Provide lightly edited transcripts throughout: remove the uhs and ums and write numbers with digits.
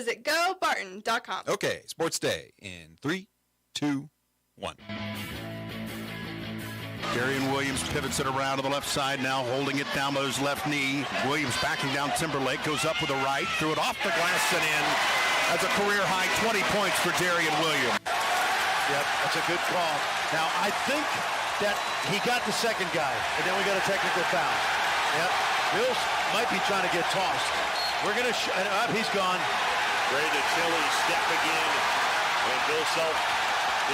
visit gobarton.com. Okay, Sports Day in 3, 2, 1. Darian Williams pivots it around to the left side now, holding it down with his left knee. Williams backing down Timberlake, goes up with a right, threw it off the glass and in. That's a career-high 20 points for Darian Williams. Yep, that's a good call. Now, I think that he got the second guy, and then we got a technical foul. Yep, Mills might be trying to get tossed. We're going to, he's gone. Ready to Tilly step again, and Bill Self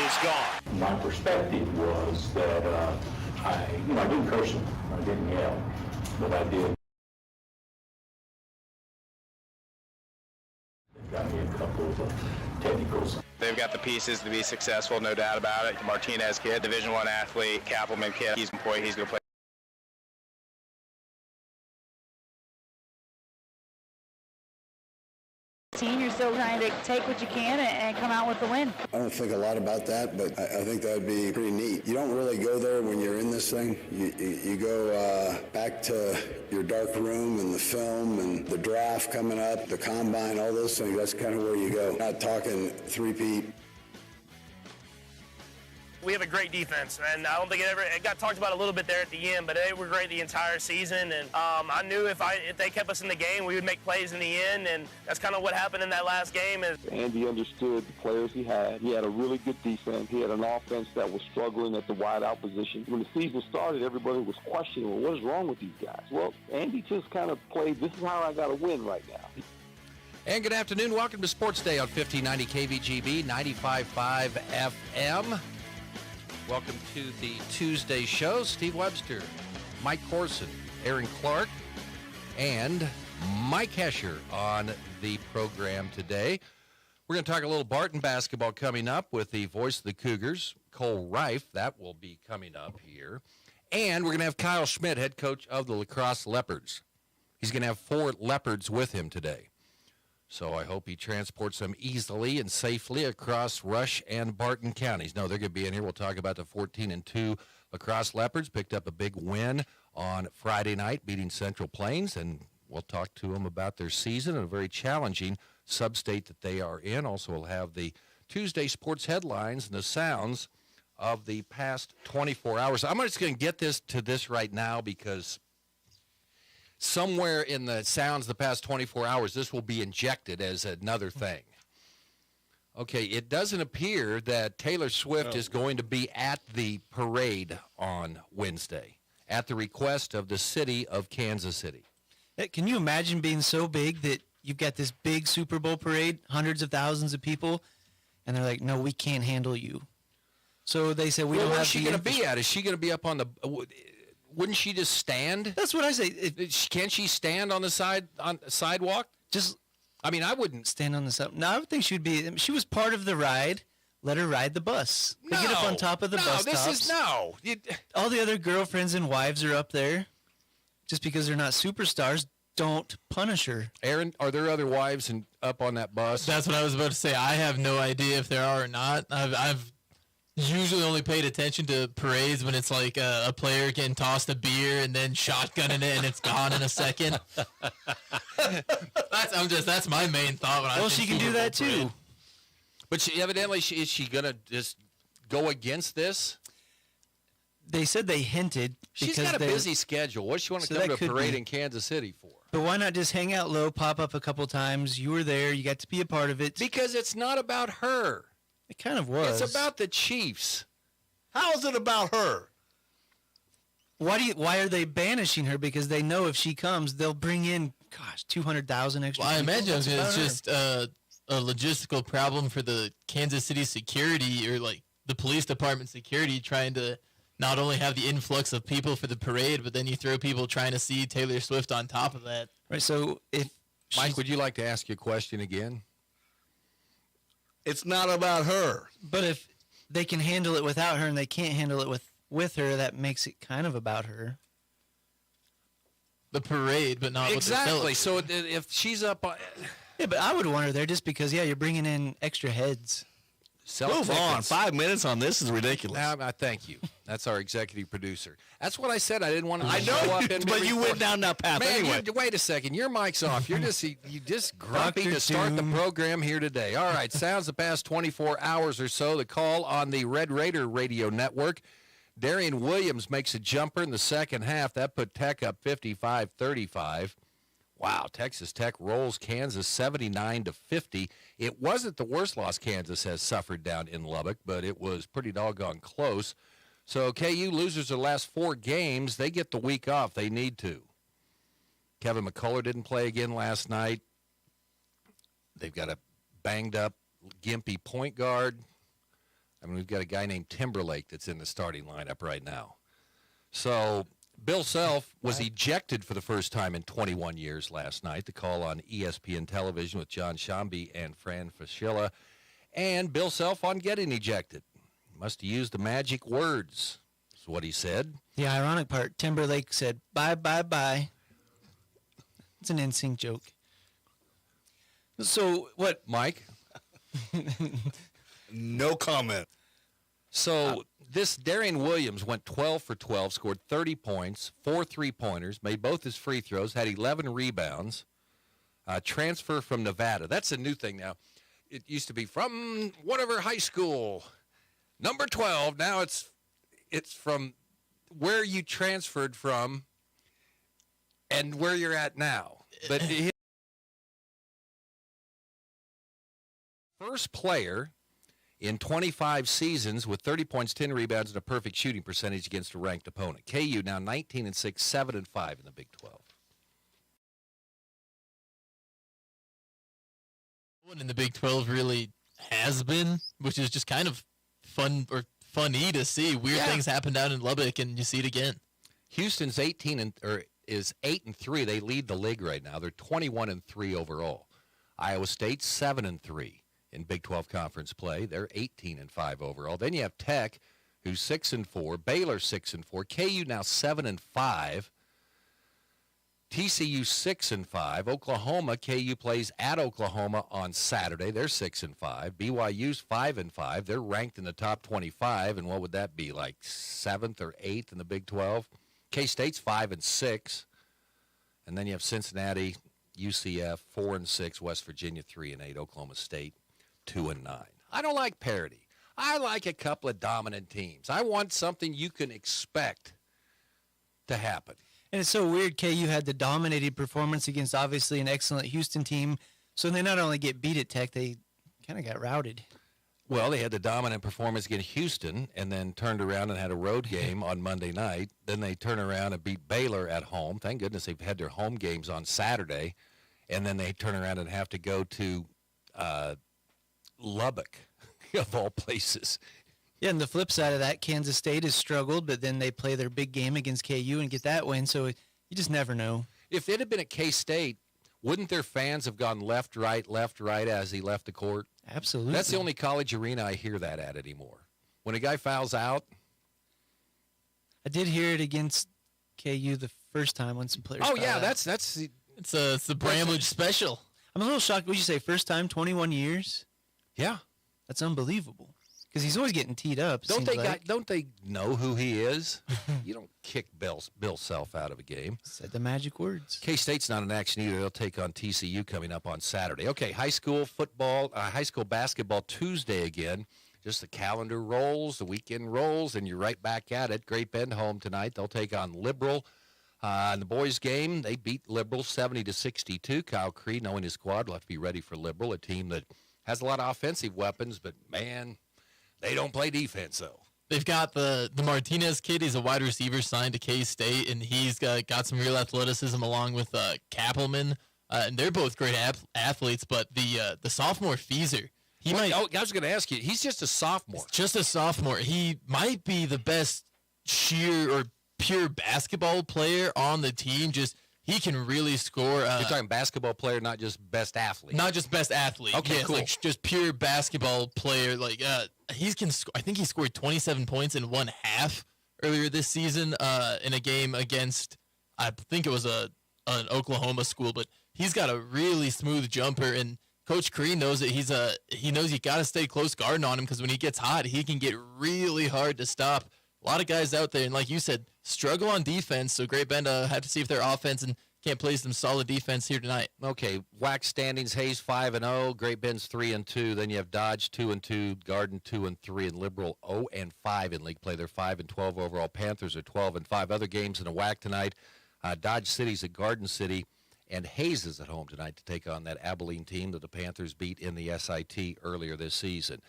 is gone. My perspective was that I didn't curse him, I didn't yell, but I did. They got me a couple of technicals. They've got the pieces to be successful, no doubt about it. Martinez kid, Division I athlete, Kappelman kid, he's going to play. You're still trying to take what you can and come out with the win. I don't think a lot about that, but I think that would be pretty neat. You don't really go there when you're in this thing. You go back to your dark room and the film and the draft coming up, the combine, all those things. That's kind of where you go. Not talking three-peat. We have a great defense, and I don't think it got talked about a little bit there at the end, but they were great the entire season, and I knew if they kept us in the game, we would make plays in the end, and that's kind of what happened in that last game. Andy understood the players he had. He had a really good defense. He had an offense that was struggling at the wideout position. When the season started, everybody was questioning, well, what is wrong with these guys? Well, Andy just kind of played, this is how I got to win right now. And good afternoon. Welcome to Sports Day on 1590 KVGB, 95.5 FM. Welcome to the Tuesday show. Steve Webster, Mike Corson, Aaron Clark, and Mike Hesher on the program today. We're going to talk a little Barton basketball coming up with the voice of the Cougars, Cole Reif. That will be coming up here. And we're going to have Kyle Schmidt, head coach of the La Crosse Leopards. He's going to have 4 Leopards with him today. So I hope he transports them easily and safely across Rush and Barton counties. No, they're going to be in here. We'll talk about the 14-2 La Crosse Leopards. Picked up a big win on Friday night, beating Central Plains, and we'll talk to them about their season and a very challenging sub-state that they are in. Also, we'll have the Tuesday sports headlines and the sounds of the past 24 hours. I'm just going to get to this right now because somewhere in the sounds the past 24 hours, this will be injected as another thing. Okay, it doesn't appear that Taylor Swift is going to be at the parade on Wednesday at the request of the city of Kansas City. Can you imagine being so big that you've got this big Super Bowl parade, hundreds of thousands of people, and they're like, no, we can't handle you. So they said, where's she going to be at? Is she going to be up on the... Wouldn't she just stand? That's what I say. Can't she stand on the sidewalk? I wouldn't stand on the side. No, I would think she'd be. She was part of the ride. Let her ride the bus. They get up on top of the bus stops. All the other girlfriends and wives are up there. Just because they're not superstars, don't punish her. Aaron, are there other wives up on that bus? That's what I was about to say. I have no idea if there are or not. I've usually only paid attention to parades when it's like a player getting tossed a beer and then shotgunning it and it's gone in a second. That's my main thought. Well, she can do that too. But is she going to just go against this? They said they hinted. She's got a busy schedule. What does she want to come to a parade in Kansas City for? But why not just hang out low, pop up a couple times? You were there. You got to be a part of it. Because it's not about her. It kind of was. It's about the Chiefs. How is it about her? Why are they banishing her? Because they know if she comes, they'll bring in, 200,000 extra people. I imagine it's just a logistical problem for the Kansas City security or like the police department security trying to not only have the influx of people for the parade, but then you throw people trying to see Taylor Swift on top of that. Right. So Mike, would you like to ask your question again? It's not about her. But if they can handle it without her and they can't handle it with her, that makes it kind of about her. The parade, but not exactly. So if she's up... Yeah, but I would want her there just because, you're bringing in extra heads. Move on. 5 minutes on this is ridiculous. Thank you. That's our executive producer. That's what I said. I didn't want to I show know, up and but you went down that path anyway. Wait a second. Your mic's off. You're just grumpy to start the program here today. All right. Sounds the past 24 hours or so. The call on the Red Raider radio network. Darian Williams makes a jumper in the second half. That put Tech up 55-35. Wow, Texas Tech rolls Kansas 79-50. It wasn't the worst loss Kansas has suffered down in Lubbock, but it was pretty doggone close. So KU loses their last 4 games. They get the week off. They need to. Kevin McCullough didn't play again last night. They've got a banged-up, gimpy point guard. I mean, we've got a guy named Timberlake that's in the starting lineup right now. So Bill Self was ejected for the first time in 21 years last night. The call on ESPN television with John Shambi and Fran Fraschilla. And Bill Self on getting ejected. Must have used the magic words, is what he said. The ironic part, Timberlake said, bye, bye, bye. It's an NSYNC joke. So what, Mike? No comment. So this Darian Williams went 12 for 12, scored 30 points, 4 3-pointers, made both his free throws, had 11 rebounds, transfer from Nevada. That's a new thing now. It used to be from whatever high school, number 12. Now it's from where you transferred from and where you're at now. But his first player in 25 seasons with 30 points, 10 rebounds, and a perfect shooting percentage against a ranked opponent. KU now 19-6, 7-5 in the Big 12. One in the Big 12 really has been, which is just kind of fun or funny to see. Weird things happen down in Lubbock, and you see it again. Houston's 8-3. They lead the league right now. They're 21-3 overall. Iowa State's 7-3. In Big 12 conference play. They're 18-5 overall. Then you have Tech, who's 6-4. Baylor 6-4. KU now 7-5. TCU 6-5. Oklahoma, KU plays at Oklahoma on Saturday. They're 6-5. BYU's 5-5. They're ranked in the top 25. And what would that be, like 7th or 8th in the Big 12? K-State's 5-6. And then you have Cincinnati, UCF 4-6. West Virginia 3-8. Oklahoma State 2-9. I don't like parity. I like a couple of dominant teams. I want something you can expect to happen. And it's so weird, KU had the dominated performance against obviously an excellent Houston team. So they not only get beat at Tech, they kind of got routed. Well, they had the dominant performance against Houston and then turned around and had a road game on Monday night. Then they turn around and beat Baylor at home. Thank goodness they've had their home games on Saturday. And then they turn around and have to go to Lubbock, of all places. Yeah, and the flip side of that, Kansas State has struggled, but then they play their big game against KU and get that win, so you just never know. If it had been at K-State, wouldn't their fans have gone left, right as he left the court? Absolutely. That's the only college arena I hear that at anymore. When a guy fouls out. I did hear it against KU the first time when some players Oh, yeah, out. that's it's the Bramlage special. I'm a little shocked. Would you say first time, 21 years? Yeah. That's unbelievable. Because he's always getting teed up. Don't they know who he is? You don't kick Bill Self out of a game. Said the magic words. K-State's not in action either. They'll take on TCU coming up on Saturday. Okay, high school basketball Tuesday again. Just the calendar rolls, the weekend rolls, and you're right back at it. Great Bend home tonight. They'll take on Liberal. In the boys' game, they beat Liberal 70-62. Kyle Cree, knowing his squad, will have to be ready for Liberal, a team that has a lot of offensive weapons, but, man, they don't play defense, though. They've got the Martinez kid. He's a wide receiver signed to K-State, and he's got some real athleticism along with Kappelman. And they're both great athletes, but the sophomore Feezer, I was going to ask you, he's just a sophomore. Just a sophomore. He might be the best sheer or pure basketball player on the team. He can really score. You're talking basketball player, not just best athlete. Not just best athlete. Okay, yes, cool. Like just pure basketball player. Like I think he scored 27 points in one half earlier this season in a game against, I think it was an Oklahoma school. But he's got a really smooth jumper, and Coach Crean knows that he knows you got to stay close guarding on him because when he gets hot, he can get really hard to stop. A lot of guys out there, and like you said, struggle on defense. So Great Bend have to see if their offense and can't play some solid defense here tonight. Okay, WAC standings: Hayes 5-0, Great Bend's 3-2. Then you have Dodge 2-2, Garden 2-3, and Liberal 0-5 in league play. They're 5-12 overall. Panthers are 12-5. Other games in the WAC tonight: Dodge City's at Garden City, and Hayes is at home tonight to take on that Abilene team that the Panthers beat in the SIT earlier this season.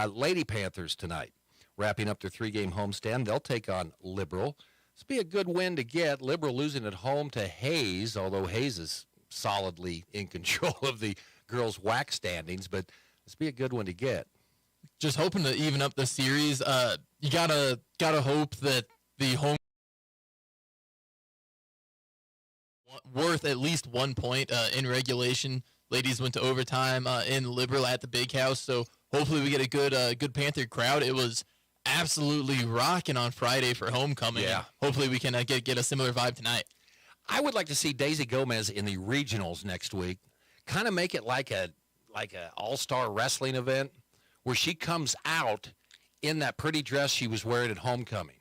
Lady Panthers tonight, wrapping up their 3-game homestand. They'll take on Liberal. This will be a good win to get. Liberal losing at home to Hayes, although Hayes is solidly in control of the girls' WAC standings, but this will be a good one to get. Just hoping to even up the series. You gotta hope that the home worth at least 1 point in regulation. Ladies went to overtime in Liberal at the Big House, so hopefully we get a good Panther crowd. It was absolutely rocking on Friday for homecoming. Yeah. Hopefully we can get a similar vibe tonight. I would like to see Daisy Gomez in the regionals next week. Kind of make it like a all-star wrestling event where she comes out in that pretty dress she was wearing at homecoming.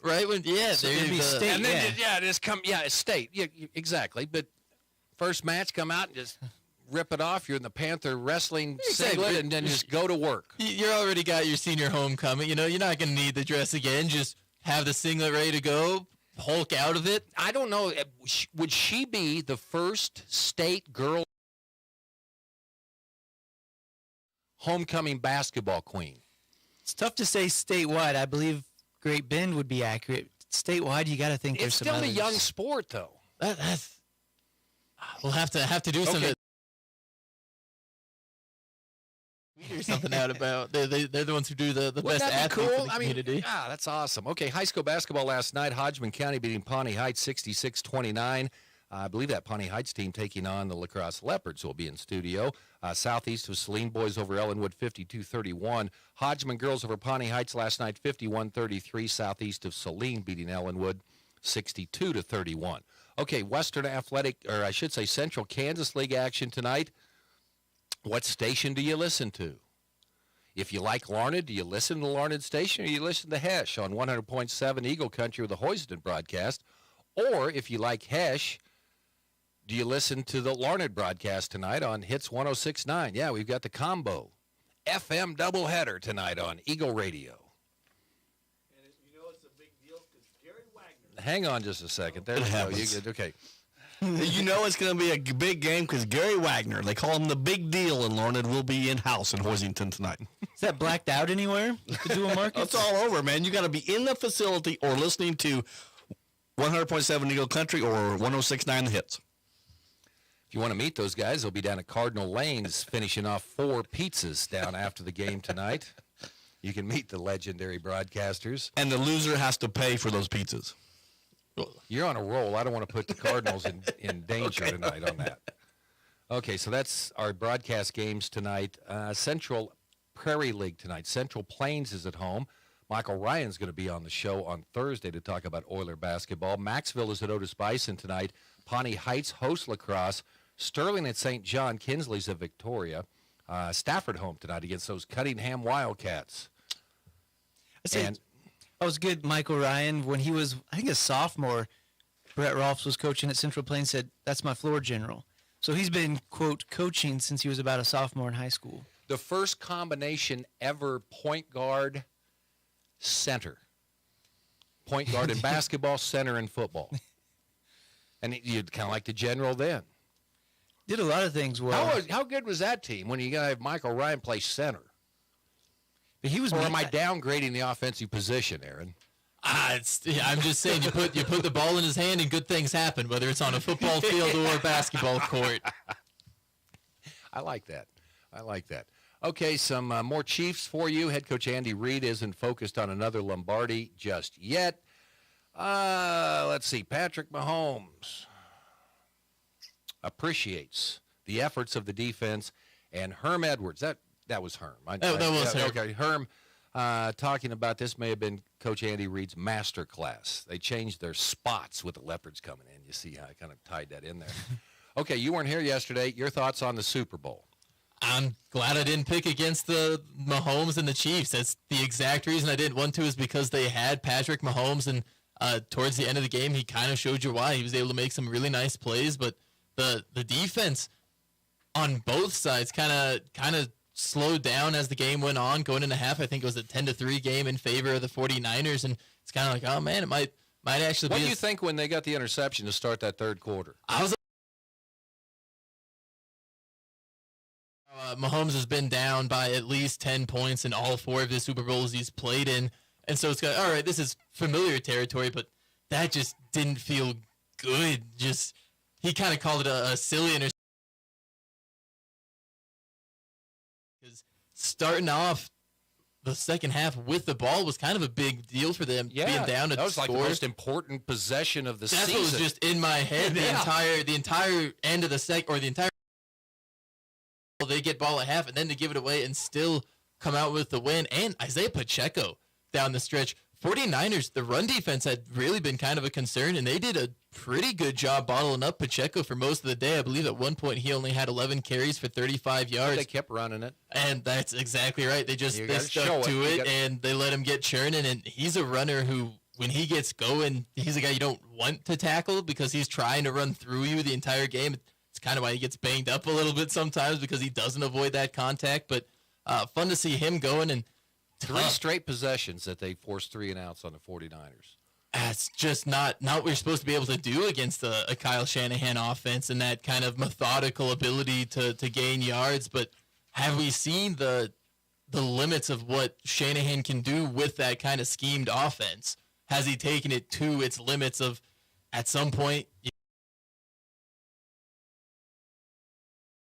Right? So there's be state. And then it's state. Yeah, exactly. But first match, come out and just rip it off. You're in the Panther wrestling singlet, and then just go to work. You're already got your senior homecoming. You know, you're not going to need the dress again. Just have the singlet ready to go, Hulk out of it. I don't know. Would she be the first state girl homecoming basketball queen? It's tough to say statewide. I believe Great Bend would be accurate. Statewide, you got to think there's some others. It's still a young sport, though. We'll have to do something. Figure something out about. They're the ones who do the best athletes in the community. That's awesome. Okay, high school basketball last night. Hodgman County beating Pawnee Heights 66-29. I believe that Pawnee Heights team taking on the La Crosse Leopards will be in studio. Southeast of Saline boys over Ellenwood 52-31. Hodgman girls over Pawnee Heights last night 51-33. Southeast of Saline beating Ellenwood 62-31. Okay, Western Athletic, or I should say Central Kansas League action tonight. What station do you listen to? If you like Larned, do you listen to Larned Station or you listen to Hesh on 100.7 Eagle Country with the Hoiston broadcast? Or if you like Hesh, do you listen to the Larned broadcast tonight on Hits 106.9? Yeah, we've got the combo. FM doubleheader tonight on Eagle Radio. And you know it's a big deal because Gary Wagner. Hang on just a second. There we go. Okay. You know it's going to be a big game because Gary Wagner, they call him the big deal in Larned, will be in-house in Hoisington tonight. Is that blacked out anywhere? The dual market? It's all over, man. You got to be in the facility or listening to 100.7 Eagle Country or 106.9 The Hits. If you want to meet those guys, they'll be down at Cardinal Lanes finishing off 4 pizzas down after the game tonight. You can meet the legendary broadcasters. And the loser has to pay for those pizzas. You're on a roll. I don't want to put the Cardinals in danger tonight on that. Okay, so that's our broadcast games tonight. Central Prairie League tonight. Central Plains is at home. Michael Ryan's going to be on the show on Thursday to talk about Oiler basketball. Maxville is at Otis Bison tonight. Pawnee Heights hosts La Crosse. Sterling at St. John. Kinsley's at Victoria. Stafford home tonight against those Cunningham Wildcats. That was good. Michael Ryan, when he was, I think, a sophomore, Brett Rolfs was coaching at Central Plains, said, that's my floor general. So he's been, quote, coaching since he was about a sophomore in high school. The first combination ever point guard, center. Point guard in basketball, center in football. And you'd kind of like the general then. Did a lot of things well. How good was that team when you got to have Michael Ryan play center? But he was. Or am I downgrading the offensive position, Aaron? I'm just saying you put the ball in his hand and good things happen, whether it's on a football field or a basketball court. I like that. Okay, some more Chiefs for you. Head coach Andy Reid isn't focused on another Lombardi just yet. Let's see. Patrick Mahomes appreciates the efforts of the defense, and Herm Edwards. That was Herm. That was Herm. Okay, Herm talking about this may have been Coach Andy Reid's master class. They changed their spots with the Leopards coming in. You see how I kind of tied that in there. Okay, you weren't here yesterday. Your thoughts on the Super Bowl? I'm glad I didn't pick against the Mahomes and the Chiefs. That's the exact reason I didn't want to, is because they had Patrick Mahomes, and towards the end of the game, he kind of showed you why. He was able to make some really nice plays, but the defense on both sides kind of slowed down as the game went on. Going into half, I think it was a 10-3 game in favor of the 49ers, and it's kind of like, oh man, it might actually be. What do you think when they got the interception to start that third quarter? Mahomes has been down by at least 10 points in all 4 of the Super Bowls he's played in. And so it's got, all right, this is familiar territory, but that just didn't feel good. Just, he kind of called it a silly interception. Because starting off the second half with the ball was kind of a big deal for them, being down to that was score. Like the most important possession of the season. That's what was just in my head the entire end of the the entire. They get ball at half, and then to give it away and still come out with the win. And Isaiah Pacheco down the stretch. 49ers, the run defense had really been kind of a concern, and they did a pretty good job bottling up Pacheco for most of the day. I believe at one point he only had 11 carries for 35 yards. But they kept running it. And that's exactly right. They stuck to it, and they let him get churning. And he's a runner who, when he gets going, he's a guy you don't want to tackle because he's trying to run through you the entire game. It's kind of why he gets banged up a little bit sometimes, because he doesn't avoid that contact. But fun to see him going. And 3 straight possessions that they forced 3 and outs on the 49ers. That's just not what you're supposed to be able to do against a Kyle Shanahan offense, and that kind of methodical ability to gain yards. But have we seen the limits of what Shanahan can do with that kind of schemed offense? Has he taken it to its limits of, at some point?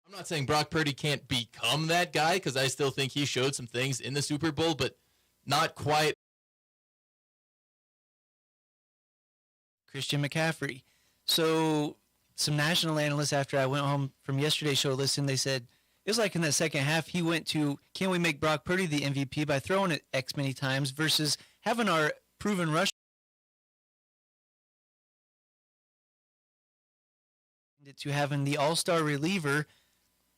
I'm not saying Brock Purdy can't become that guy, because I still think he showed some things in the Super Bowl, but not quite. Christian McCaffrey. So some national analysts, after I went home from yesterday's show, listened, they said, it was like in the second half, he went to, can we make Brock Purdy the MVP by throwing it X many times versus having our proven rush to having the all-star reliever.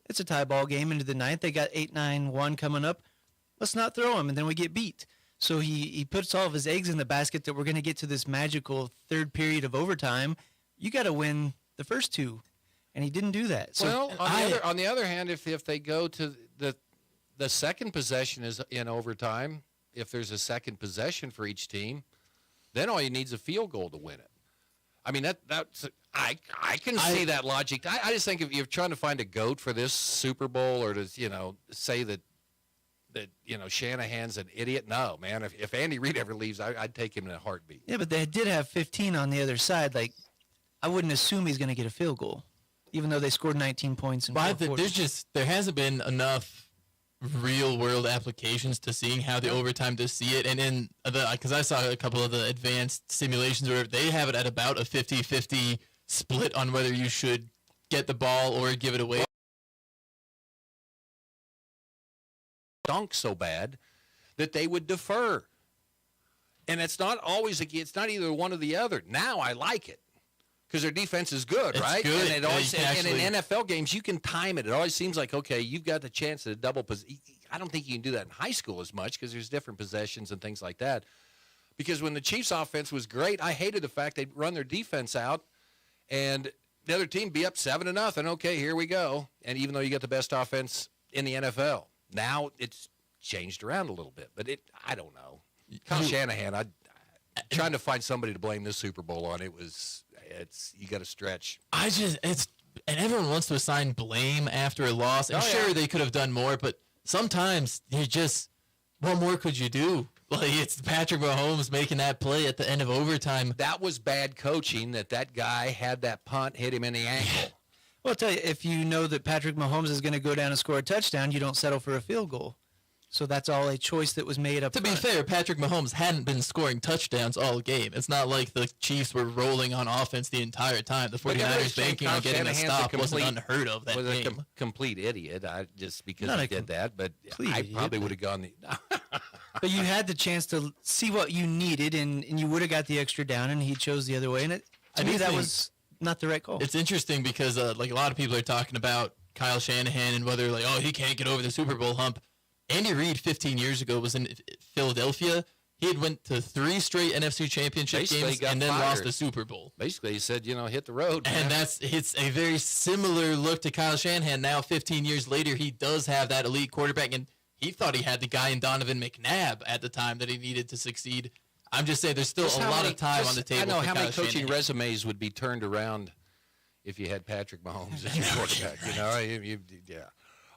It's a tie ball game into the ninth. They got 8-9-1 coming up. Let's not throw him, and then we get beat. So he puts all of his eggs in the basket that we're going to get to this magical third period of overtime. You got to win the first 2, and he didn't do that. So well, on the other hand, if they go to the second possession is in overtime, if there's a second possession for each team, then all you need is a field goal to win it. I mean, I can see that logic. I just think if you're trying to find a GOAT for this Super Bowl, or to say that Shanahan's an idiot, no, man. If Andy Reid ever leaves, I'd take him in a heartbeat. Yeah, but they did have 15 on the other side. Like, I wouldn't assume he's going to get a field goal, even though they scored 19 points in 4 quarters. There hasn't been enough real world applications to seeing how the overtime to see it. And because I saw a couple of the advanced simulations where they have it at about a 50-50 split on whether you should get the ball or give it away. Dunk so bad that they would defer. And it's not always it's not either one or the other. Now I like it, because their defense is good, it's right? Good. And in NFL games, you can time it. It always seems like, okay, you've got the chance at a double possession. I don't think you can do that in high school as much, because there's different possessions and things like that. Because when the Chiefs' offense was great, I hated the fact they'd run their defense out, and the other team be up 7-0. Okay, here we go. And even though you got the best offense in the NFL, now it's changed around a little bit. But I don't know. Kyle Shanahan, trying to find somebody to blame this Super Bowl on, you got to stretch. And everyone wants to assign blame after a loss. And sure, they could have done more, but sometimes what more could you do? Like, it's Patrick Mahomes making that play at the end of overtime. That was bad coaching, that guy had that punt hit him in the ankle. Well, I'll tell you, if you know that Patrick Mahomes is going to go down and score a touchdown, you don't settle for a field goal. So that's all a choice that was made up. To be fair, Patrick Mahomes hadn't been scoring touchdowns all game. It's not like the Chiefs were rolling on offense the entire time. The 49ers banking on getting a stop wasn't unheard of that game. Was a complete idiot just because he did that, but I probably would have gone But you had the chance to see what you needed, and you would have got the extra down, and he chose the other way. And to me, that was not the right call. It's interesting because like a lot of people are talking about Kyle Shanahan and whether like, oh, he can't get over the Super Bowl hump. Andy Reid 15 years ago was in Philadelphia. He had went to 3 straight NFC Championship games and then lost the Super Bowl. Basically, he said, hit the road. And it's a very similar look to Kyle Shanahan. Now, 15 years later, he does have that elite quarterback, and he thought he had the guy in Donovan McNabb at the time that he needed to succeed. I'm just saying there's still a lot of time on the table. I know for how Kyle many coaching Shanahan. resumes would be turned around if you had Patrick Mahomes as your quarterback. Yeah.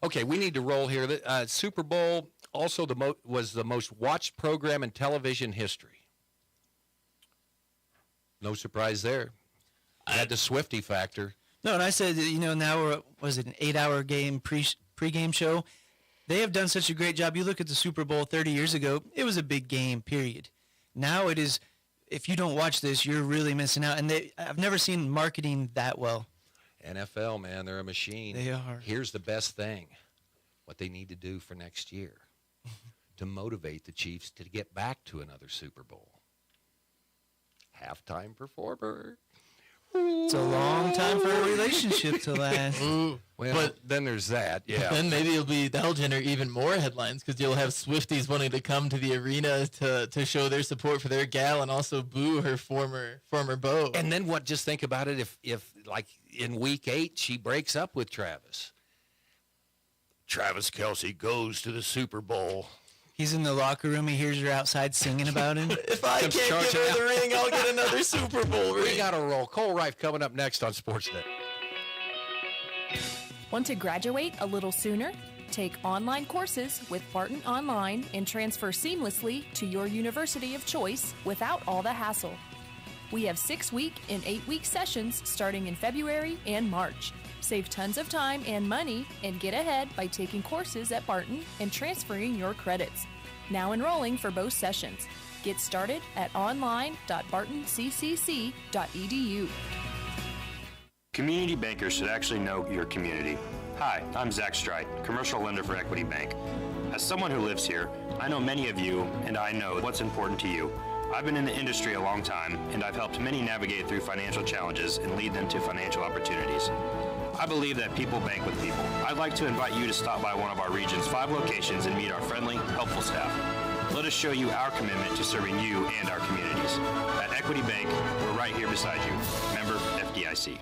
Okay, we need to roll here. Super Bowl also was the most watched program in television history. No surprise there. I had the Swiftie factor. No, and I said, now was it an 8-hour game pregame show? They have done such a great job. You look at the Super Bowl 30 years ago, it was a big game, period. Now it is, if you don't watch this, you're really missing out. And I've never seen marketing that well. NFL, man, they're a machine. They are. Here's the best thing, what they need to do for next year to motivate the Chiefs to get back to another Super Bowl. Halftime performer. It's a long time for a relationship to last. Well, but then there's that, yeah. Then maybe that'll generate even more headlines because you'll have Swifties wanting to come to the arena to show their support for their gal and also boo her former beau. And then what? Just think about it. If like in week 8 she breaks up with Travis. Travis Kelce goes to the Super Bowl. He's in the locker room. He hears her outside singing about him. If I can't give her the ring, I'll get another Super Bowl ring. We got to roll. Cole Reif coming up next on Sportsnet. Want to graduate a little sooner? Take online courses with Barton Online and transfer seamlessly to your university of choice without all the hassle. We have 6-week and 8-week sessions starting in February and March. Save tons of time and money and get ahead by taking courses at Barton and transferring your credits. Now enrolling for both sessions. Get started at online.bartonccc.edu. Community bankers should actually know your community. Hi, I'm Zach Streit, commercial lender for Equity Bank. As someone who lives here, I know many of you and I know what's important to you. I've been in the industry a long time, and I've helped many navigate through financial challenges and lead them to financial opportunities. I believe that people bank with people. I'd like to invite you to stop by one of our region's 5 locations and meet our friendly, helpful staff. Let us show you our commitment to serving you and our communities. At Equity Bank, we're right here beside you. Member FDIC.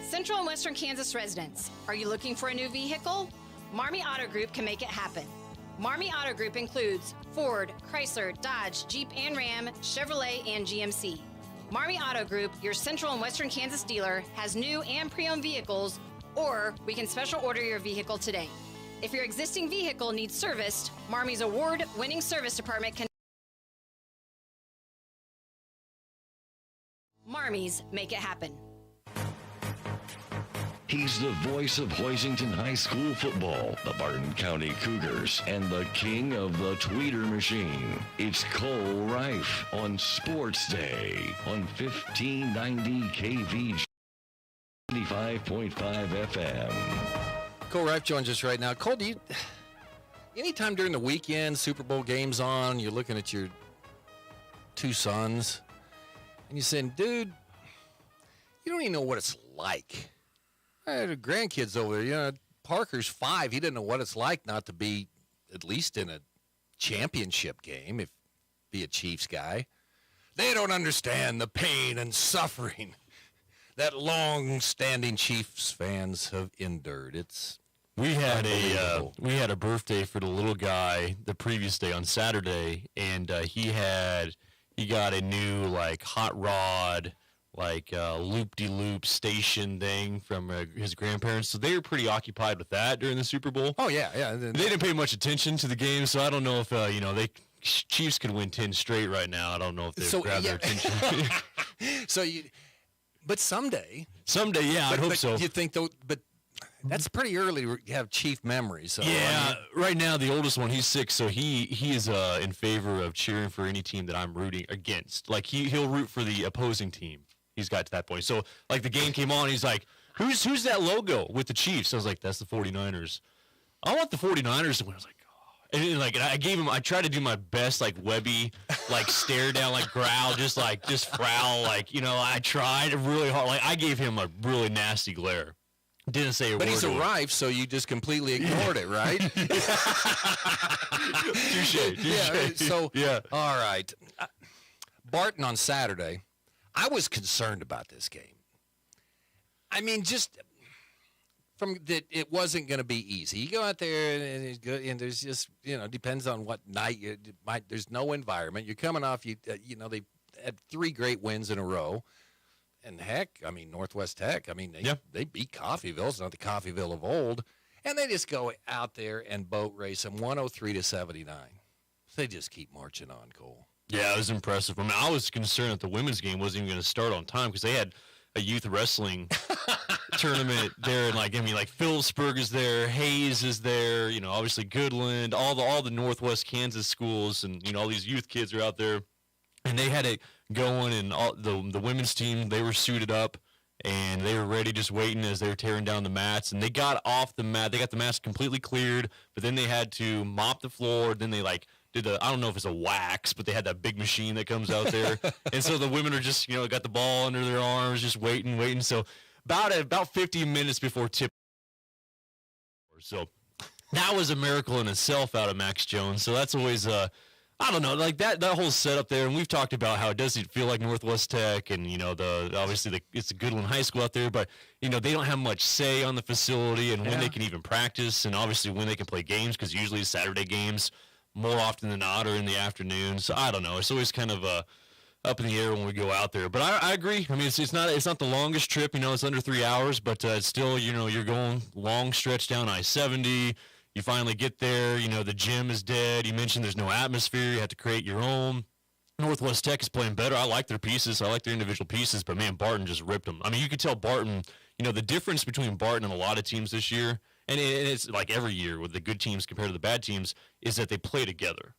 Central and Western Kansas residents, are you looking for a new vehicle? Marmy Auto Group can make it happen. Marmy Auto Group includes Ford, Chrysler, Dodge, Jeep and Ram, Chevrolet, and GMC. Marmy Auto Group, your Central and Western Kansas dealer, has new and pre-owned vehicles, or we can special order your vehicle today. If your existing vehicle needs serviced, Marmy's award-winning service department can. Marmy's make it happen. He's the voice of Hoisington High School football, the Barton County Cougars, and the king of the tweeter machine. It's Cole Reif on Sports Day on 1590 KVG 95.5 FM. Cole Reif joins us right now. Cole, do you, anytime during the weekend, Super Bowl games on, you're looking at your 2 sons, and you're saying, dude, you don't even know what it's like. I had grandkids over there. Parker's 5. He didn't know what it's like not to be at least in a championship game, be a Chiefs guy. They don't understand the pain and suffering that long-standing Chiefs fans have endured. We had a birthday for the little guy the previous day on Saturday, and he got a new hot rod, loop-de-loop station thing from his grandparents. So they were pretty occupied with that during the Super Bowl. Oh, yeah. They didn't pay much attention to the game, so I don't know if, Chiefs could win 10 straight right now. I don't know if they've grabbed their attention. But someday. Someday, yeah, I hope so. You think, though, but that's pretty early to have Chief memories. So, yeah, right now the oldest one, he's 6, so he is in favor of cheering for any team that I'm rooting against. He'll root for the opposing team. He's got to that point. So, the game came on, he's like, who's that logo with the Chiefs? I was like, that's the 49ers. I want the 49ers to win. I was like, oh. And like I tried to do my best like Webby, like stare down, like growl, just growl, like I tried really hard. Like I gave him a really nasty glare. Didn't say a word. But he's arrived, so you just completely ignored it, right? Touche. Yeah. So all right, Barton on Saturday. I was concerned about this game. I mean, just from that, it wasn't going to be easy. You go out there and it's good, and there's just depends on what night there's no environment. You're coming off they had 3 great wins in a row, and heck, I mean Northwest Tech. I mean they beat Coffeyville. It's not the Coffeyville of old, and they just go out there and boat race them 103-79. They just keep marching on, Cole. Yeah, it was impressive. I mean, I was concerned that the women's game wasn't even going to start on time because they had a youth wrestling tournament there, and Phillipsburg is there, Hayes is there, obviously Goodland, all the Northwest Kansas schools, and all these youth kids are out there, and they had it going, and all the women's team, they were suited up, and they were ready, just waiting as they were tearing down the mats, and they got off the mat, they got the mats completely cleared, but then they had to mop the floor, then they did I don't know if it's a wax, but they had that big machine that comes out there. And so the women are just, got the ball under their arms, just waiting. So about 50 minutes before tip. So that was a miracle in itself out of Max Jones. So that's always, I don't know, like that whole setup there. And we've talked about how it doesn't feel like Northwest Tech and, it's a Goodland High School out there, but, they don't have much say on the facility and when they can even practice and obviously when they can play games because usually Saturday games more often than not, or in the afternoon. So I don't know. It's always kind of up in the air when we go out there. But I agree. I mean, it's not the longest trip. It's under 3 hours, but it's still, you're going long stretch down I-70. You finally get there. The gym is dead. You mentioned there's no atmosphere. You have to create your own. Northwest Tech is playing better. I like their pieces. I like their individual pieces. But, man, Barton just ripped them. I mean, you could tell Barton, the difference between Barton and a lot of teams this year, and it's like every year with the good teams compared to the bad teams, is that they play together.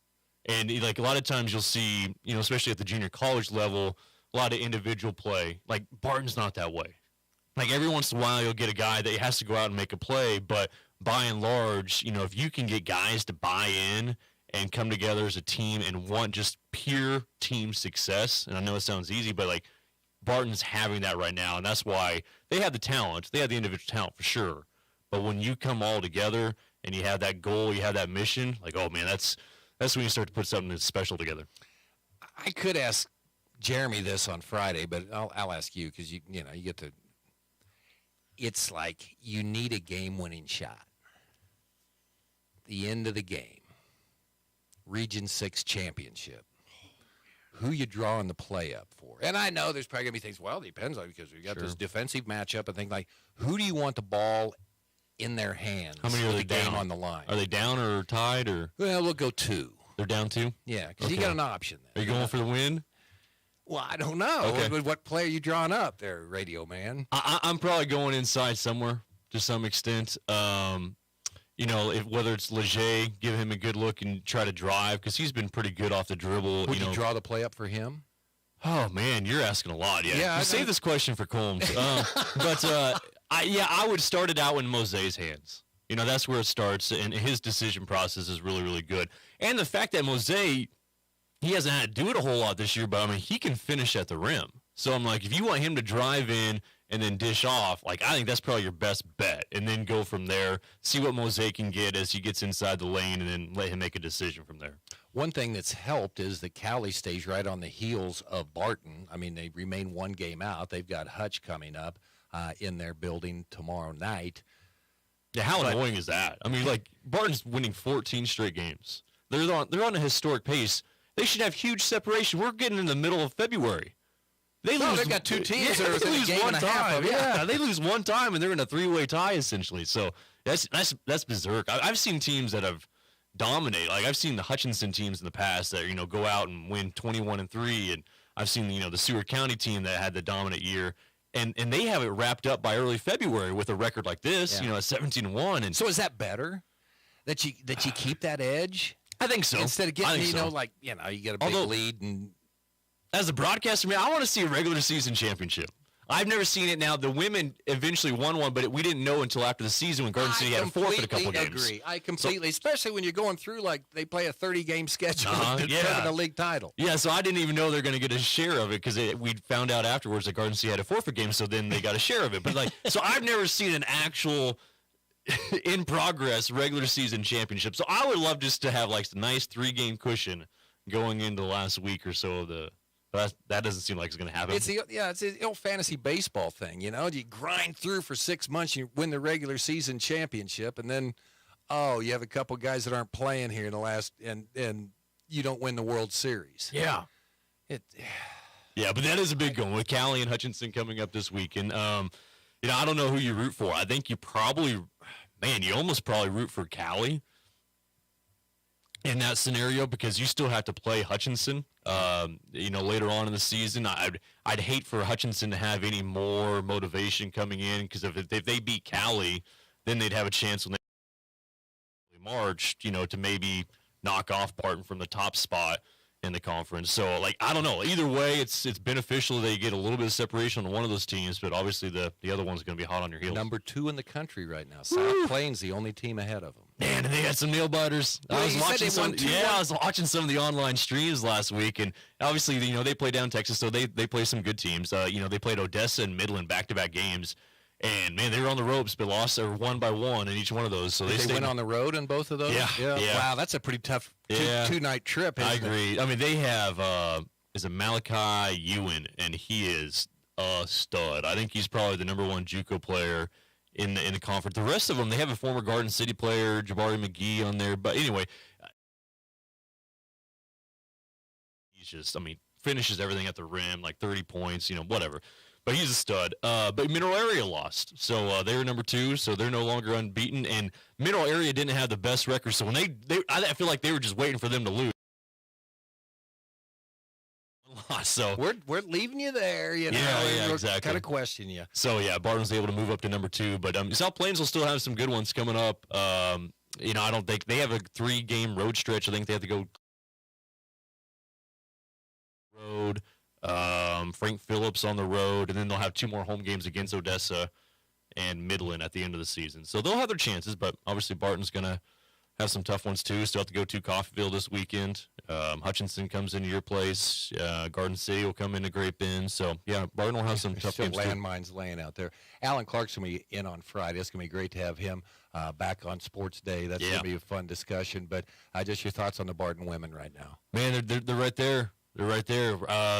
And a lot of times you'll see, especially at the junior college level, a lot of individual play. Like Barton's not that way. Like every once in a while you'll get a guy that has to go out and make a play, but by and large, if you can get guys to buy in and come together as a team and want just pure team success, and I know it sounds easy, but Barton's having that right now, and that's why they have the talent. They have the individual talent for sure. But when you come all together and you have that goal, you have that mission, oh man, that's when you start to put something that's special together. I could ask Jeremy this on Friday, but I'll ask you because you get to. It's like you need a game-winning shot. The end of the game, Region 6 championship. Who you drawing the play up for? And I know there's probably gonna be things. Well, it depends on because we got this defensive matchup and things like. Who do you want the ball in their hands? How many are they down? Game on the line. Are they down or tied or? Well, we'll go 2. They're down 2? Yeah, because you got an option there. Are you going for the win? Well, I don't know. Okay. What play are you drawing up there, Radio Man? I'm probably going inside somewhere to some extent. Whether it's Leger, give him a good look and try to drive because he's been pretty good off the dribble. Would you draw the play up for him? Oh, man, you're asking a lot. Yeah, save this question for Combs. I would start it out in Mose's hands. That's where it starts, and his decision process is really, really good. And the fact that Mose, he hasn't had to do it a whole lot this year, but, I mean, he can finish at the rim. So I'm like, if you want him to drive in and then dish off, I think that's probably your best bet, and then go from there, see what Mose can get as he gets inside the lane, and then let him make a decision from there. One thing that's helped is that Cowley stays right on the heels of Barton. I mean, they remain one game out. They've got Hutch coming up in their building tomorrow night. Yeah, how annoying is that? I mean, Barton's winning 14 straight games. They're on a historic pace. They should have huge separation. We're getting in the middle of February. They've got 2 teams that are lose game one and a half time. of, Yeah, they lose one time, and they're in a 3-way tie, essentially. So that's berserk. I've seen teams that have dominated. I've seen the Hutchinson teams in the past that, go out and win 21-3, and I've seen, the Seward County team that had the dominant year. And they have it wrapped up by early February with a record like this, at 17-1. And so is that better? That you keep that edge? I think so. Instead of getting, you get a big lead. And as a broadcaster, man, I want to see a regular season championship. I've never seen it. Now the women eventually won one, but we didn't know until after the season when Garden City had to forfeit a couple games. I completely, especially when you're going through like they play a 30-game schedule to determine a league title. Yeah, so I didn't even know they're going to get a share of it because we found out afterwards that Garden City had a forfeit game, so then they got a share of it. But like, so I've never seen an actual in progress regular season championship. So I would love just to have like a nice 3-game cushion going into the last week or so of the. But that doesn't seem like it's going to happen. It's the old fantasy baseball thing, you know. You grind through for 6 months, you win the regular season championship, and then, you have a couple guys that aren't playing here in the last, and you don't win the World Series. Yeah. Yeah, but that is a big one with Callie and Hutchinson coming up this weekend. I don't know who you root for. I think you almost probably root for Callie in that scenario because you still have to play Hutchinson. Later on in the season, I'd hate for Hutchinson to have any more motivation coming in because if they beat Callie, then they'd have a chance when they March, to maybe knock off Barton from the top spot in the conference. So, I don't know. Either way, it's beneficial that you get a little bit of separation on one of those teams, but obviously the other one's going to be hot on your heels. Number 2 in the country right now. South Plains, the only team ahead of them. Man, and they had some nail biters. I was watching some of the online streams last week, and obviously, they play down Texas, so they play some good teams. They played Odessa and Midland back-to-back games. And, man, they were on the ropes, but lost or won by 1 in each one of those. So they went on the road in both of those? Yeah. Wow, that's a pretty tough two-night trip, isn't it? I agree. I mean, they have is it Malachi Ewan, and he is a stud. I think he's probably the number 1 JUCO player in the conference. The rest of them, they have a former Garden City player, Jabari McGee, on there. But anyway, he's just, finishes everything at the rim, 30 points, whatever. But he's a stud. But Mineral Area lost. So they were number 2, so they're no longer unbeaten. And Mineral Area didn't have the best record. So when I feel like they were just waiting for them to lose. So we're leaving you there, Yeah, exactly. Kind of question you. So Barton's able to move up to number 2, but South Plains will still have some good ones coming up. I don't think they have a 3-game road stretch. I think they have to go road. Frank Phillips on the road, and then they'll have 2 more home games against Odessa and Midland at the end of the season. So they'll have their chances, but obviously Barton's going to have some tough ones too. Still have to go to Coffeyville this weekend. Hutchinson comes into your place. Garden City will come into Great Bend. So, Barton will have some tough games too. Landmines laying out there. Alan Clark's going to be in on Friday. It's going to be great to have him back on Sports Day. That's going to be a fun discussion. But just your thoughts on the Barton women right now. Man, they're right there. They're right there.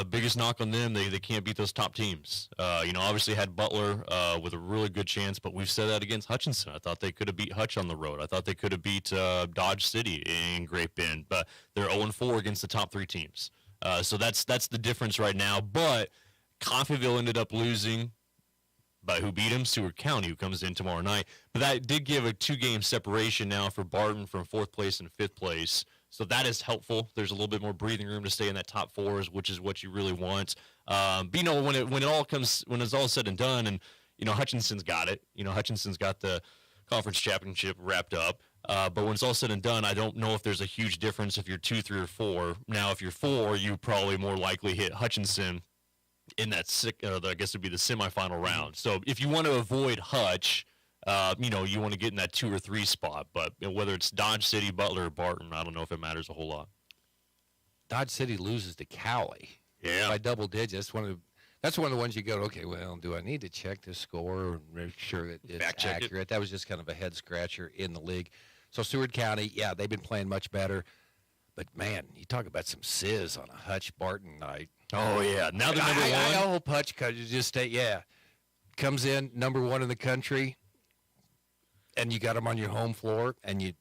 Biggest knock on them, they can't beat those top teams. Obviously had Butler with a really good chance, but we've said that against Hutchinson. I thought they could have beat Hutch on the road. I thought they could have beat Dodge City in Great Bend, but they're 0-4 against the top 3 teams. So that's the difference right now. But Coffeyville ended up losing. But who beat him? Seward County, who comes in tomorrow night. But that did give a 2-game separation now for Barton from 4th place and 5th place. So that is helpful. There's a little bit more breathing room to stay in that top 4, which is what you really want. But when it's all said and done, and Hutchinson's got it. Hutchinson's got the conference championship wrapped up. But when it's all said and done, I don't know if there's a huge difference if you're 2, 3, or 4. Now, if you're 4, you probably more likely hit Hutchinson in that I guess it would be the semifinal round. So if you want to avoid Hutch. You want to get in that 2 or 3 spot, but whether it's Dodge City, Butler, or Barton, I don't know if it matters a whole lot. Dodge City loses to Cowley by double digits. That's one of the ones you go, okay, well, do I need to check this score and make sure that it's accurate? That was just kind of a head scratcher in the league. So Seward County, they've been playing much better. But, man, you talk about some sizz on a Hutch-Barton night. Oh, yeah. Now they're number 1. I hope Hutch just comes in number 1 in the country. And you got them on your home floor, and you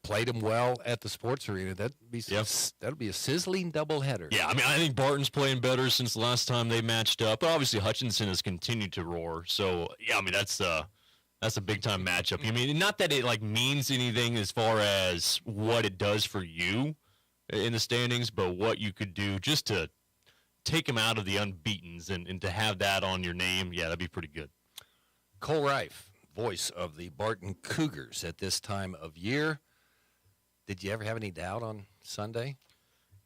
played them well at the sports arena. That'll be a sizzling doubleheader. Yeah, I think Barton's playing better since the last time they matched up. But obviously Hutchinson has continued to roar. So that's a big time matchup. Not that it means anything as far as what it does for you in the standings, but what you could do just to take them out of the unbeatens and to have that on your name. Yeah, that'd be pretty good. Cole Reif, voice of the Barton Cougars at this time of year. Did you ever have any doubt on Sunday?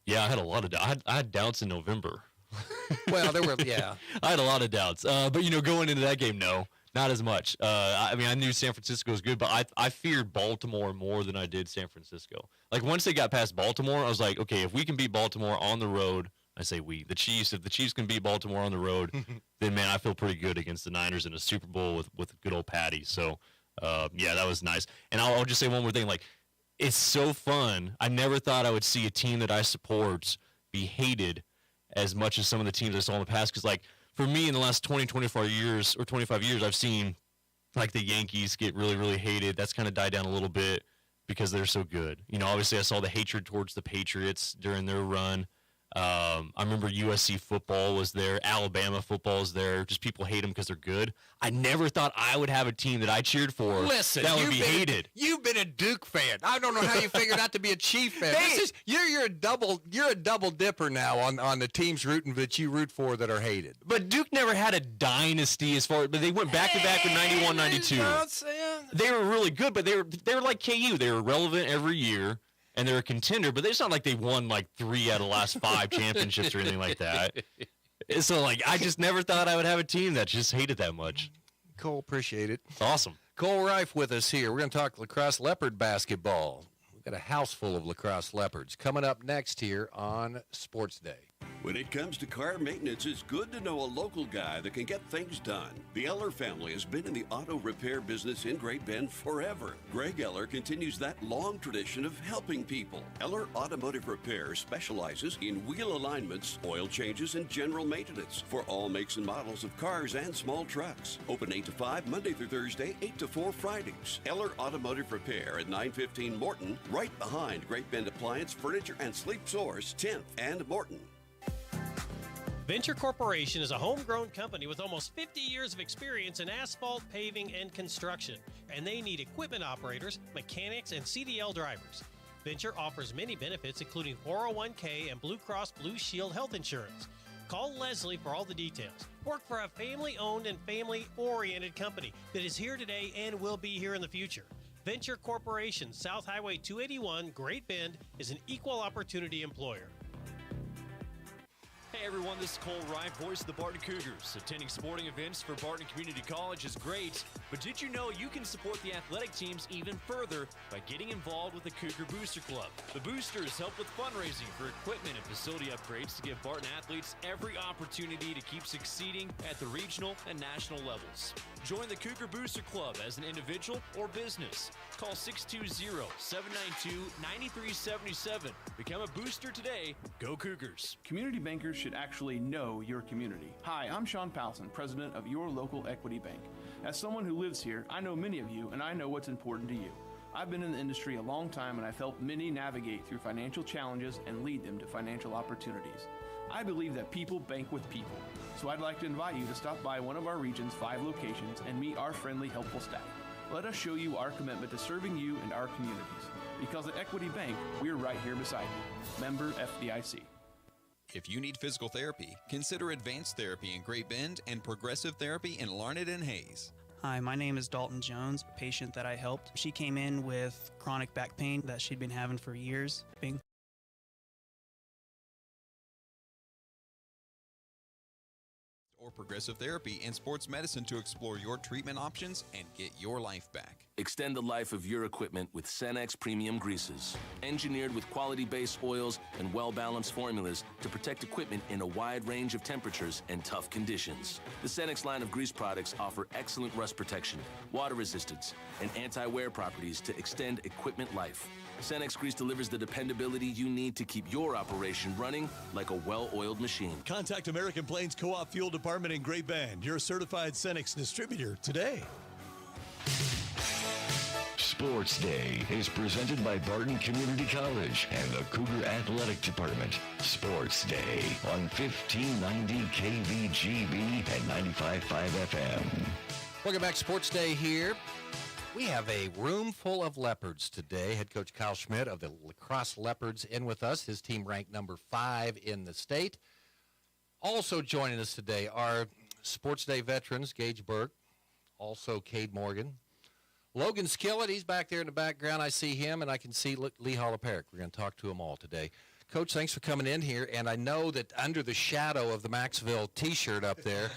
Yeah, I had a lot of doubt. I had doubts in November Well, there were, yeah. I had a lot of doubts. But, going into that game, no, not as much. I knew San Francisco was good, but I feared Baltimore more than I did San Francisco. Like, once they got past Baltimore, I was like, okay, if we can beat Baltimore on the road, I say we, the Chiefs, if the Chiefs can beat Baltimore on the road, then, man, I feel pretty good against the Niners in a Super Bowl with good old Patty. So, that was nice. And I'll just say one more thing. Like, it's so fun. I never thought I would see a team that I support be hated as much as some of the teams I saw in the past. Because, like, for me, in the last 20, 25 years, I've seen, like, the Yankees get really, really hated. That's kind of died down a little bit because they're so good. Obviously I saw the hatred towards the Patriots during their run. I remember USC football was there. Alabama football is there. Just people hate them because they're good. I never thought I would have a team that I cheered for that would be hated. You've been a Duke fan. I don't know how you figured out to be a Chief fan. You're a double dipper now on the teams that you root for that are hated. But Duke never had a dynasty but they went back to back with 91, 92. They were really good, but they were like KU. They were relevant every year. And they're a contender, but it's not like they won like 3 out of the last 5 championships or anything like that. So, like, I just never thought I would have a team that just hated that much. Cole, appreciate it. It's awesome. Cole Reif with us here. We're going to talk lacrosse leopard basketball. We've got a house full of lacrosse leopards coming up next here on Sports Day. When it comes to car maintenance, it's good to know a local guy that can get things done. The Eller family has been in the auto repair business in Great Bend forever. Greg Eller continues that long tradition of helping people. Eller Automotive Repair specializes in wheel alignments, oil changes, and general maintenance for all makes and models of cars and small trucks. Open 8 to 5 Monday through Thursday, 8 to 4 Fridays. Eller Automotive Repair at 915 Morton, right behind Great Bend Appliance, Furniture, and Sleep Source, 10th and Morton. Venture Corporation is a homegrown company with almost 50 years of experience in asphalt, paving, and construction, and they need equipment operators, mechanics, and CDL drivers. Venture offers many benefits, including 401k and Blue Cross Blue Shield health insurance. Call Leslie for all the details. Work for a family-owned and family-oriented company that is here today and will be here in the future. Venture Corporation, South Highway 281, Great Bend, is an equal opportunity employer. Hey everyone, this is Cole Reif, voice of the Barton Cougars. Attending sporting events for Barton Community College is great, but did you know you can support the athletic teams even further by getting involved with the Cougar Booster Club? The Boosters help with fundraising for equipment and facility upgrades to give Barton athletes every opportunity to keep succeeding at the regional and national levels. Join the Cougar Booster Club as an individual or business. Call 620-792-9377. Become a booster today. Go Cougars. Community bankers should actually know your community. Hi, I'm Sean Powelson, president of Your Local Equity Bank. As someone who lives here, I know many of you, and I know what's important to you. I've been in the industry a long time, and I've helped many navigate through financial challenges and lead them to financial opportunities. I believe that people bank with people, so I'd like to invite you to stop by one of our region's 5 locations and meet our friendly, helpful staff. Let us show you our commitment to serving you and our communities. Because at Equity Bank, we're right here beside you. Member FDIC. If you need physical therapy, consider Advanced Therapy in Great Bend and Progressive Therapy in Larned and Hayes. Hi, my name is Dalton Jones, a patient that I helped. She came in with chronic back pain that she'd been having for years. Or Progressive Therapy and Sports Medicine to explore your treatment options and get your life back. Extend the life of your equipment with Cenex Premium Greases. Engineered with quality-based oils and well-balanced formulas to protect equipment in a wide range of temperatures and tough conditions. The Cenex line of grease products offer excellent rust protection, water resistance, and anti-wear properties to extend equipment life. Cenex Grease delivers the dependability you need to keep your operation running like a well-oiled machine. Contact American Plains Co-op Fuel Department in Great Bend, your certified Cenex distributor, today. Sports Day is presented by Barton Community College and the Cougar Athletic Department. Sports Day on 1590 KVGB and 95.5 FM. Welcome back to Sports Day here. We have a room full of leopards today. Head coach Kyle Schmidt of the Lacrosse Leopards in with us. His team ranked number 5 in the state. Also joining us today are Sports Day veterans, Gage Burke, also Cade Morgan. Logan Skillett, he's back there in the background. I see him, and I can see Lee Holloperic. We're going to talk to them all today. Coach, thanks for coming in here. And I know that under the shadow of the Maxville T-shirt up there,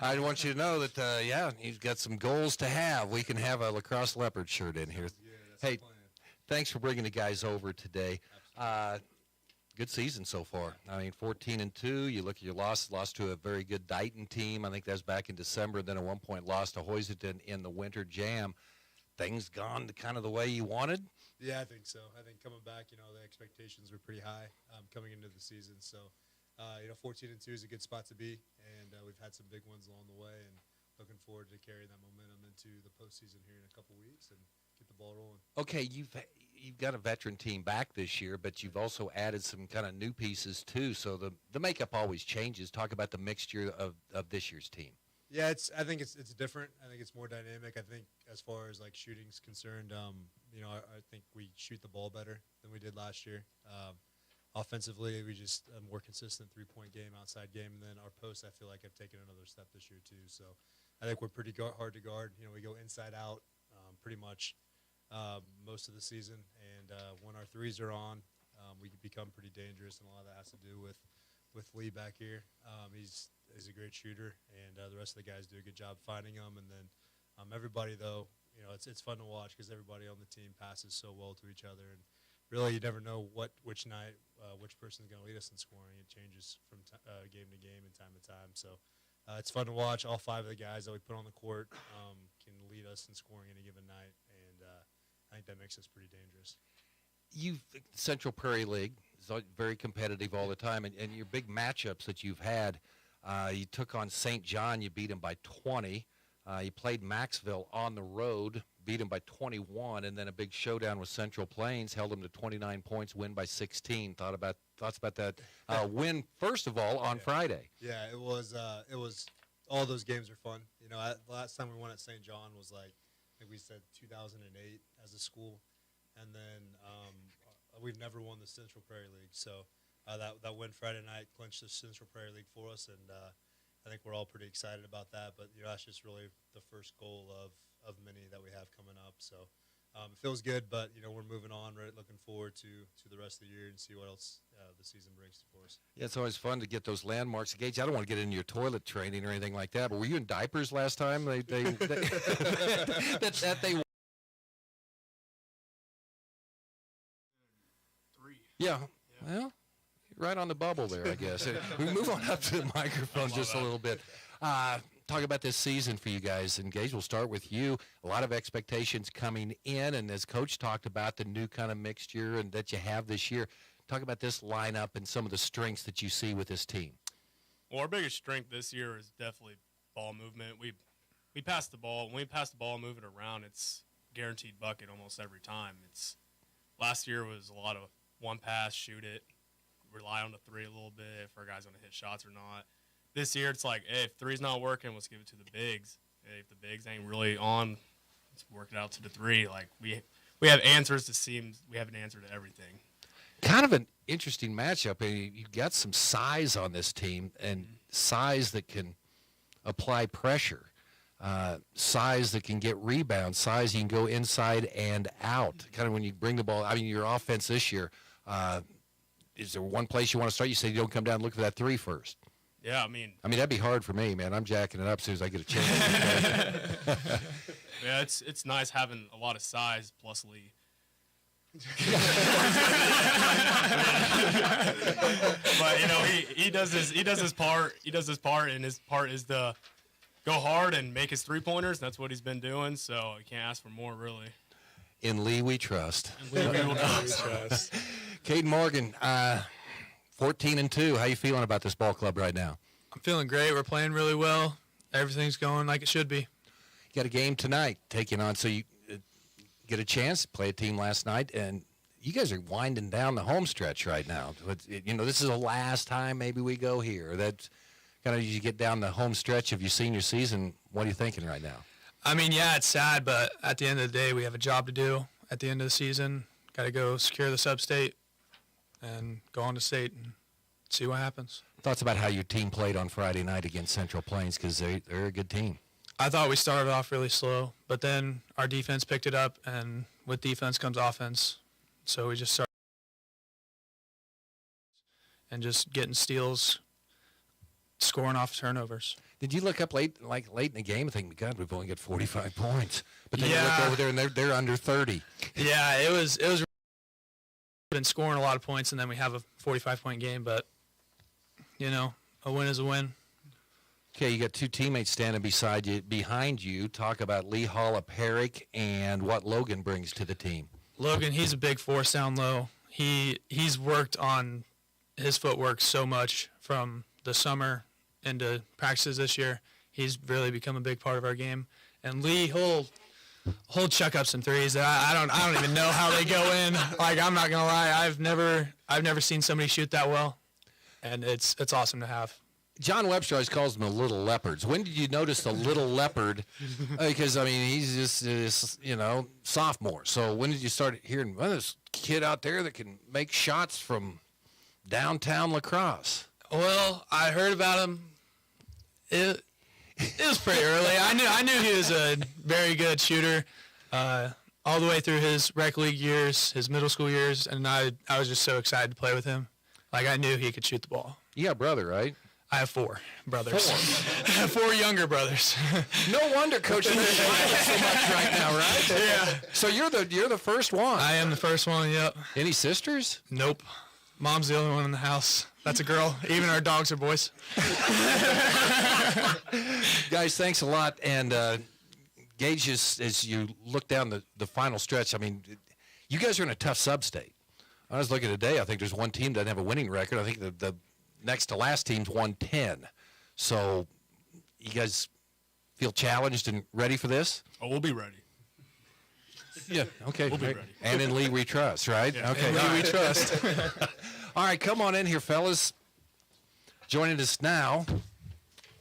I want you to know that, he's got some goals to have. We can have a Lacrosse Leopard shirt in here. Hey, thanks for bringing the guys over today. Good season so far. I mean, 14-2. You look at your losses, lost to a very good Dighton team. I think that was back in December. Then at one point lost to Hoisington in the Winter Jam. Things gone kind of the way you wanted? Yeah, I think so. I think coming back, the expectations were pretty high coming into the season. So, 14-2 is a good spot to be, and we've had some big ones along the way, and looking forward to carrying that momentum into the postseason here in a couple weeks and get the ball rolling. Okay, you've got a veteran team back this year, but you've also added some kind of new pieces too. So the makeup always changes. Talk about the mixture of this year's team. Yeah, I think it's different. I think it's more dynamic. I think as far as like shooting's concerned, I think we shoot the ball better than we did last year. Offensively, we just a more consistent three-point game, outside game, and then our posts I feel like have taken another step this year too. So I think we're pretty hard to guard. We go inside out pretty much most of the season, and when our threes are on, we become pretty dangerous, and a lot of that has to do with Lee back here. He's a great shooter, and the rest of the guys do a good job finding him. And then everybody, though, it's fun to watch because everybody on the team passes so well to each other. And really, you never know which night which person's going to lead us in scoring. It changes from game to game and time to time. So it's fun to watch. All 5 of the guys that we put on the court can lead us in scoring any given night, and I think that makes us pretty dangerous. Central Prairie League is very competitive all the time, and your big matchups that you've had, you took on St. John, you beat them by 20. You played Maxville on the road, beat them by 21, and then a big showdown with Central Plains, held them to 29 points, win by 16. Thoughts about that win first of all on Friday? Yeah, it was. All those games are fun. Last time we won at St. John was like I think we said 2008 as a school, and then we've never won the Central Prairie League. So that win Friday night clinched the Central Prairie League for us, and I think we're all pretty excited about that. But that's just really the first goal of many that we have coming up. So it feels good, but we're moving on. Right, looking forward to the rest of the year and see what else the season brings for us. Yeah, it's always fun to get those landmarks. Gage, I don't want to get into your toilet training or anything like that, but were you in diapers last time? They Yeah, well, right on the bubble there, I guess. We move on up to the microphone just a little bit. Talk about this season for you guys. And Gage, we'll start with you. A lot of expectations coming in, and as Coach talked about the new kind of mixture and that you have this year. Talk about this lineup and some of the strengths that you see with this team. Well, our biggest strength this year is definitely ball movement. We pass the ball. When we pass the ball, move it around, it's guaranteed bucket almost every time. Last year was a lot of one pass, shoot it, rely on the three a little bit if our guys want to hit shots or not. This year, it's like, hey, if three's not working, let's give it to the bigs. Hey, if the bigs ain't really on, let's work it out to the three. Like, we have answers to seams. We have an answer to everything. Kind of an interesting matchup. You've got some size on this team, and size that can apply pressure, size that can get rebounds, size you can go inside and out. Kind of when you bring the ball, your offense this year, is there one place you want to start? You say you don't come down and look for that three first. Yeah, I mean, that'd be hard for me, man. I'm jacking it up as soon as I get a chance. Yeah, it's nice having a lot of size plus Lee. But he does his part. He does his part, and his part is to go hard and make his 3-pointers. That's what he's been doing. So you can't ask for more, really. In Lee, we trust. In Lee, we will trust. Caden Morgan, 14-2. How you feeling about this ball club right now? I'm feeling great. We're playing really well. Everything's going like it should be. You got a game tonight taking on, so you get a chance to play a team last night, and you guys are winding down the home stretch right now. This is the last time maybe we go here. That's kind of, you get down the home stretch of your senior season. What are you thinking right now? Yeah, it's sad, but at the end of the day, we have a job to do at the end of the season. Got to go secure the sub-state and go on to state and see what happens. Thoughts about how your team played on Friday night against Central Plains, because they're a good team. I thought we started off really slow, but then our defense picked it up, and with defense comes offense. So we just started. and just getting steals, scoring off turnovers. Did you look up late in the game and think, God, we've only got 45 points? But then you look over there and they're under 30. Yeah, it was been scoring a lot of points, and then we have a 45-point game. But a win is a win. Okay, you got two teammates standing behind you. Talk about Lee Holla-Peric and what Logan brings to the team. Logan, he's a big force down low. He's worked on his footwork so much from the summer into practices this year. He's really become a big part of our game. And Lee, he'll chuck up some threes. I don't even know how they go in. Like, I'm not gonna lie, I've never seen somebody shoot that well, and it's awesome to have. John Webster always calls them the little leopards. When did you notice the little leopard? Because, I mean, he's just sophomore. So when did you start hearing, this kid out there that can make shots from downtown La Crosse? Well, I heard about him. It was pretty early. I knew he was a very good shooter all the way through his rec league years, his middle school years, and I was just so excited to play with him. Like, I knew he could shoot the ball. You got a brother, right? I have 4 brothers. 4 younger brothers. No wonder Coach is smiling so much right now, right? Yeah. So you're the first one. I am the first one. Yep. Any sisters? Nope. Mom's the only one in the house. That's a girl. Even our dogs are boys. Guys, thanks a lot. And Gage, as you look down the final stretch, I mean, you guys are in a tough sub-state. I was looking today. I think there's one team that doesn't have a winning record. I think the next to last team's won 10. So you guys feel challenged and ready for this? Oh, we'll be ready. Yeah, okay. We'll be ready. And in Lee we trust, right? Yeah. Okay. In Lee we trust. All right, come on in here, fellas. Joining us now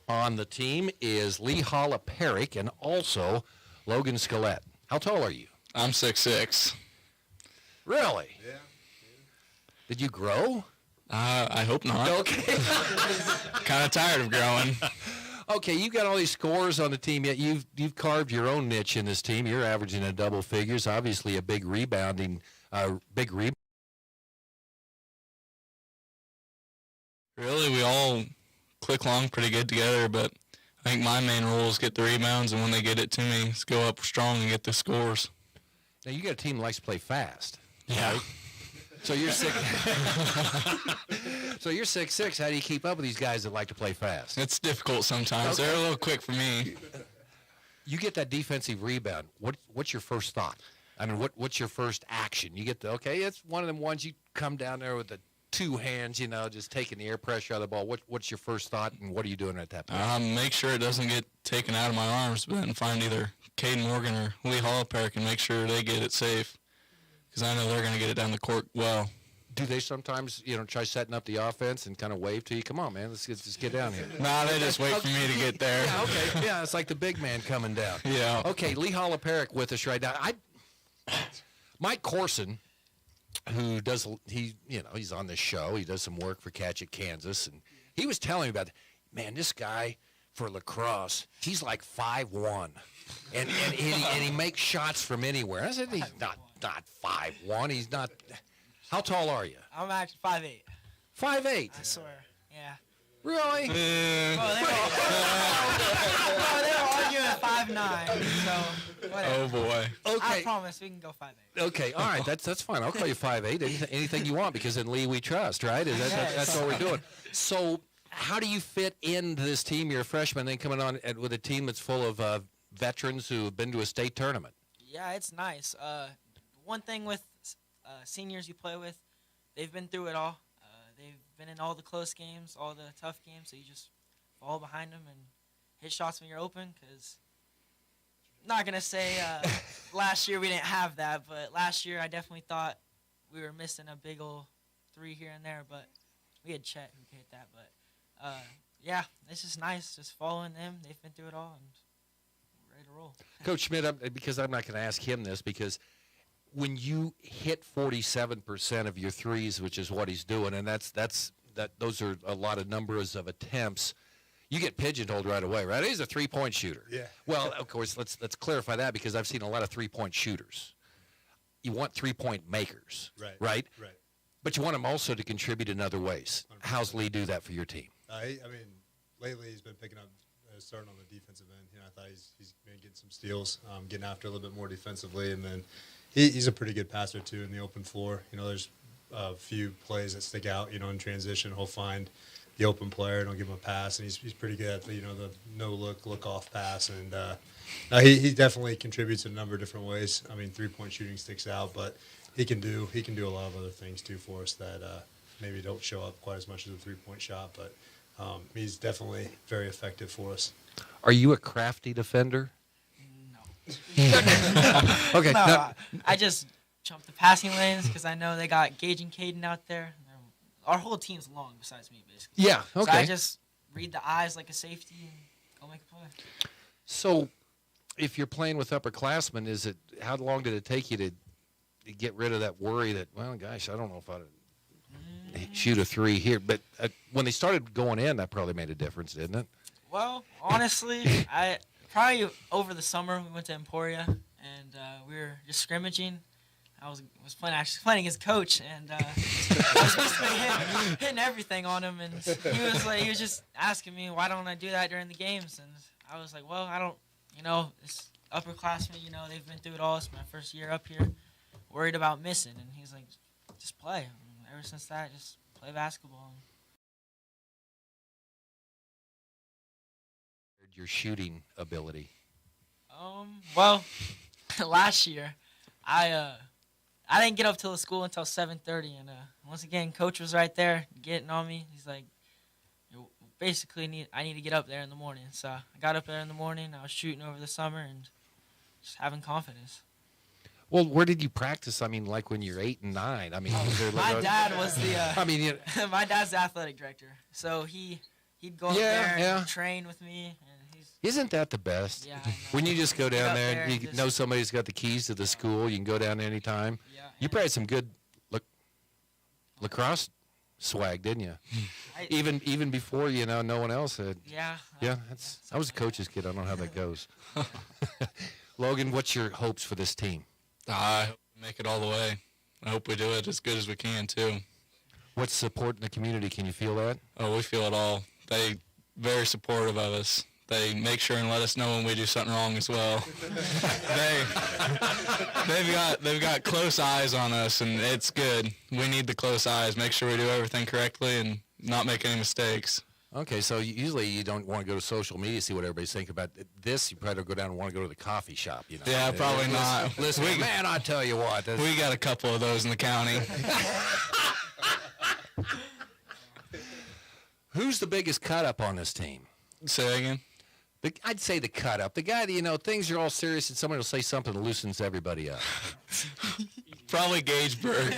on the team is Lee Holla-Peric and also Logan Scalette. How tall are you? I'm 6'6". Really? Yeah. Did you grow? I hope not. Okay. Kind of tired of growing. Okay, you've got all these scores on the team, yet you've carved your own niche in this team. You're averaging in double figures. Obviously, a big rebounding. Really, we all click along pretty good together, but I think my main role is get the rebounds, and when they get it to me, is go up strong and get the scores. Now, you got a team that likes to play fast. Yeah. Right? So you're 6'6". How do you keep up with these guys that like to play fast? It's difficult sometimes. Okay. They're a little quick for me. You get that defensive rebound. What's your first thought? I mean, what's your first action? You get it's one of them ones you come down there with the 2 hands, just taking the air pressure out of the ball. What's your first thought, and what are you doing at that point? Make sure it doesn't get taken out of my arms, but then find either Caden Morgan or Lee Holla-Peric and make sure they get it safe, because I know they're going to get it down the court well. Do they sometimes, try setting up the offense and kind of wave to you? Come on, man, let's just get down here. Nah, they just wait for me to get there. Yeah, okay. Yeah, it's like the big man coming down. Yeah. Okay, Lee Holla-Peric with us right now. Mike Corson, who does he's on this show. He does some work for Catch It Kansas, and he was telling me about, man, this guy for La Crosse, he's like 5'1", and he makes shots from anywhere. I said he's not 5'1". He's not. How tall are you? I'm actually 5'8". 5'8". I swear. Yeah. Really? They were arguing at 5'9", so whatever. Oh boy. Okay. I promise we can go 5'8". Okay, all right, that's fine. I'll call you 5'8". Anything you want, because in Lee we trust, right? That's what we're doing. So, how do you fit into this team? You're a freshman, then coming on with a team that's full of veterans who have been to a state tournament. Yeah, it's nice. One thing with seniors you play with, they've been through it all. They've been in all the close games, all the tough games, so you just fall behind them and hit shots when you're open, because I'm not going to say last year we didn't have that, but last year I definitely thought we were missing a big old 3 here and there, but we had Chet who could hit that. But, yeah, it's just nice just following them. They've been through it all, and we're ready to roll. Coach Schmidt, because I'm not going to ask him this, because when you hit 47% of your threes, which is what he's doing, and those are a lot of numbers of attempts, you get pigeonholed right away, right? He's a three-point shooter. Yeah. Well, of course, let's clarify that, because I've seen a lot of three-point shooters. You want three-point makers, right? Right. But you want him also to contribute in other ways. How's Lee do that for your team? I mean, lately he's been picking up, starting on the defensive end. You know, I thought he's been getting some steals, getting after a little bit more defensively, and then he's a pretty good passer too in the open floor. You know, there's a few plays that stick out. You know, in transition, he'll find the open player and he'll give him a pass, and he's pretty good at the no look off pass, and he definitely contributes in a number of different ways. I mean, 3-point shooting sticks out, but he can do a lot of other things too for us that maybe don't show up quite as much as a 3-point shot, but he's definitely very effective for us. Are you a crafty defender? No. Okay. No, I just jump the passing lanes because I know they got Gage and Caden out there. Our whole team's long besides me, basically. Yeah, okay. So I just read the eyes like a safety and go make a play. So, if you're playing with upperclassmen, how long did it take you to get rid of that worry that, well, gosh, I don't know if I'd shoot a 3 here? But when they started going in, that probably made a difference, didn't it? Well, honestly, I probably over the summer we went to Emporia and we were just scrimmaging. I was playing against Coach, and I was basically hitting everything on him, and he was just asking me why don't I do that during the games, and I was like, well, I don't, it's upperclassmen, they've been through it all. It's my first year up here, worried about missing, and he's like, just play. And ever since that, just play basketball. Your shooting ability. Well, last year, I didn't get up till the school until 7:30, and once again, Coach was right there getting on me. He's like, I need to get up there in the morning. So I got up there in the morning. I was shooting over the summer and just having confidence. Well, where did you practice? I mean, like when you're 8 and 9. I mean, my dad was the. I mean, my dad's the athletic director, so he'd go up there and train with me. Isn't that the best? Yeah. When you just go down there and you know somebody's got the keys to the school, you can go down there anytime. Yeah. You probably had some good lacrosse swag, didn't you? Even before no one else had. Yeah. Yeah. I was a coach's kid. I don't know how that goes. Logan, what's your hopes for this team? I hope we make it all the way. I hope we do it as good as we can too. What's support in the community? Can you feel that? Oh, we feel it all. They very supportive of us. They make sure and let us know when we do something wrong as well. They've got close eyes on us, and it's good. We need the close eyes. Make sure we do everything correctly and not make any mistakes. Okay, so usually you don't want to go to social media, see what everybody's thinking about this. You probably don't go down and want to go to the coffee shop, Yeah, probably not. Listen, man, I tell you what. We got a couple of those in the county. Who's the biggest cut-up on this team? Say that again? I'd say the cut-up. The guy that, things are all serious and somebody will say something that loosens everybody up. Probably Gage Burke.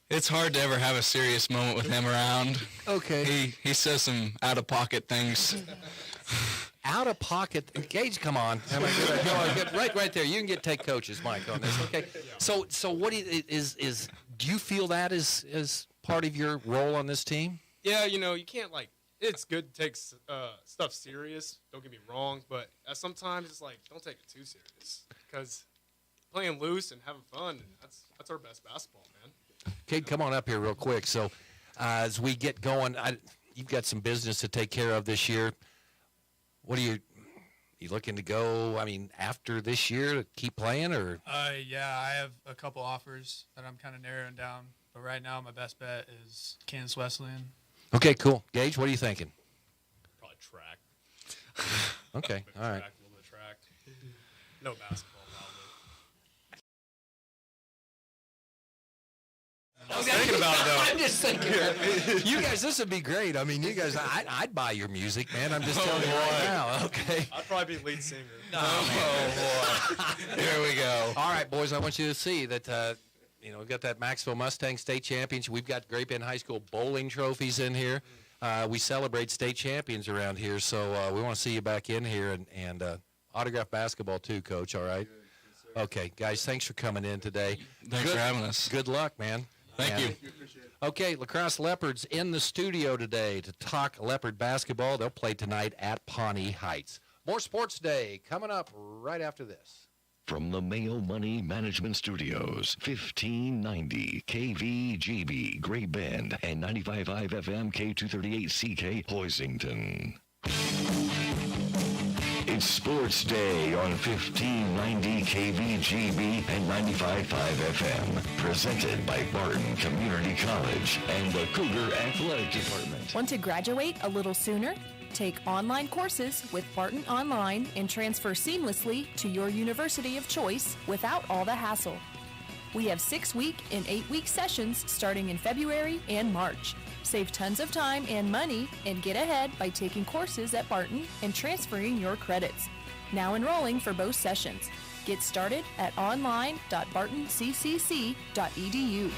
It's hard to ever have a serious moment with him around. Okay. He says some out-of-pocket things. Out-of-pocket? Gage, come on. Right there. You can take Coach's mic on this. Okay. So what do you feel that is part of your role on this team? Yeah, you can't, it's good to take stuff serious, don't get me wrong, but sometimes it's don't take it too serious, because playing loose and having fun, that's our best basketball, man. Kate, come on up here real quick. So as we get going, you've got some business to take care of this year. What are you looking to go, after this year to keep playing, or? Yeah, I have a couple offers that I'm kind of narrowing down, but right now my best bet is Kansas Wesleyan. Okay, cool. Gage, what are you thinking? Probably track. Okay, all right. A little bit of track. No basketball, probably. I was thinking about it, though. I'm just thinking. You guys, this would be great. You guys, I'd buy your music, man. I'm just telling you right now. Okay. I'd probably be lead singer. Oh, boy. Here we go. All right, boys, I want you to see that, we've got that Maxville Mustang State Championship. We've got Great Bend High School bowling trophies in here. We celebrate state champions around here, so we want to see you back in here and autograph basketball too, Coach, all right? Okay, guys, thanks for coming in today. Thanks for having us. Good luck, man. Thank you. Okay, Lacrosse Leopards in the studio today to talk Leopard basketball. They'll play tonight at Pawnee Heights. More Sports Day coming up right after this. From the Mayo Money Management Studios, 1590 KVGB Great Bend and 95.5 FM K238CK Hoisington. It's Sports Day on 1590 KVGB and 95.5 FM. Presented by Barton Community College and the Cougar Athletic Department. Want to graduate a little sooner? Take online courses with Barton Online and transfer seamlessly to your university of choice without all the hassle. We have 6-week and 8-week sessions starting in February and March. Save tons of time and money and get ahead by taking courses at Barton and transferring your credits. Now enrolling for both sessions. Get started at online.bartonccc.edu.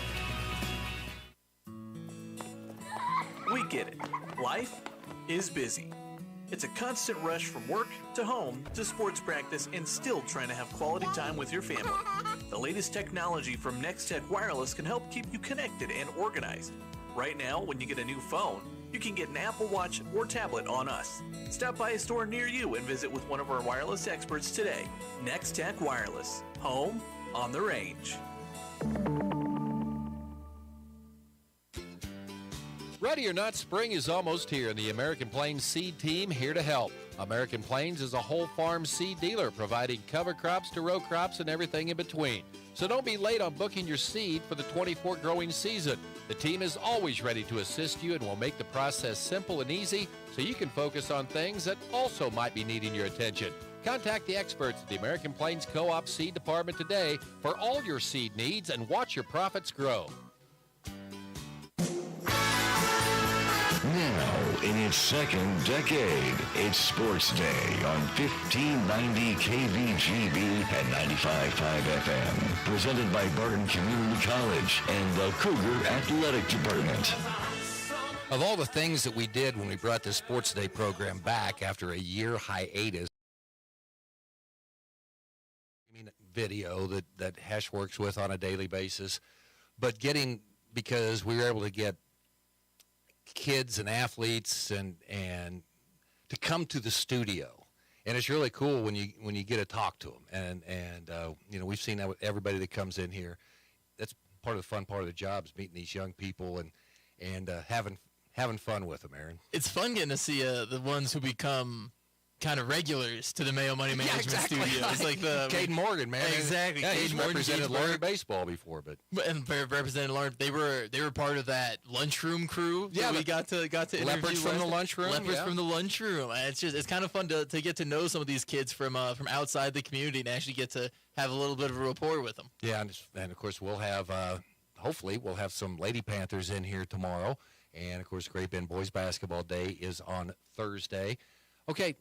We get it. Life is busy. It's a constant rush from work to home to sports practice and still trying to have quality time with your family. The latest technology from Nextech Wireless can help keep you connected and organized. Right now, when you get a new phone, you can get an Apple Watch or tablet on us. Stop by a store near you and visit with one of our wireless experts today. Nextech Wireless. Home on the range. Ready or not, spring is almost here, and the American Plains Seed Team here to help. American Plains is a whole farm seed dealer providing cover crops to row crops and everything in between. So don't be late on booking your seed for the 24 growing season. The team is always ready to assist you and will make the process simple and easy so you can focus on things that also might be needing your attention. Contact the experts at the American Plains Co-op Seed Department today for all your seed needs and watch your profits grow. Now, in its second decade, it's Sports Day on 1590 KVGB and 95.5 FM. Presented by Barton Community College and the Cougar Athletic Department. Of all the things that we did when we brought the Sports Day program back after a year hiatus, video that Hesh works with on a daily basis, but because we were able to get kids and athletes and to come to the studio, and it's really cool when you get to talk to them, and we've seen that with everybody that comes in here. That's part of the fun part of the job, is meeting these young people and having fun with them, Aaron. It's fun getting to see the ones who become kind of regulars to the Mayo Money Management Studio. It's like the Caden Morgan, man. Exactly. Yeah, he's represented Larry baseball before, and represented Larry. They were part of that lunchroom crew. Yeah, that we got to interview. Leopards from the lunchroom. Leopards from the lunchroom. It's kind of fun to get to know some of these kids from outside the community and actually get to have a little bit of a rapport with them. Yeah, and of course we'll have hopefully we'll have some Lady Panthers in here tomorrow, and of course Great Bend Boys Basketball Day is on Thursday. Okay.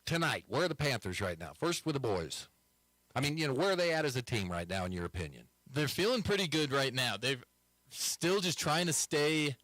Tonight, where are the Panthers right now? First with the boys. I mean, where are they at as a team right now, in your opinion? They're feeling pretty good right now. They're still just trying to stay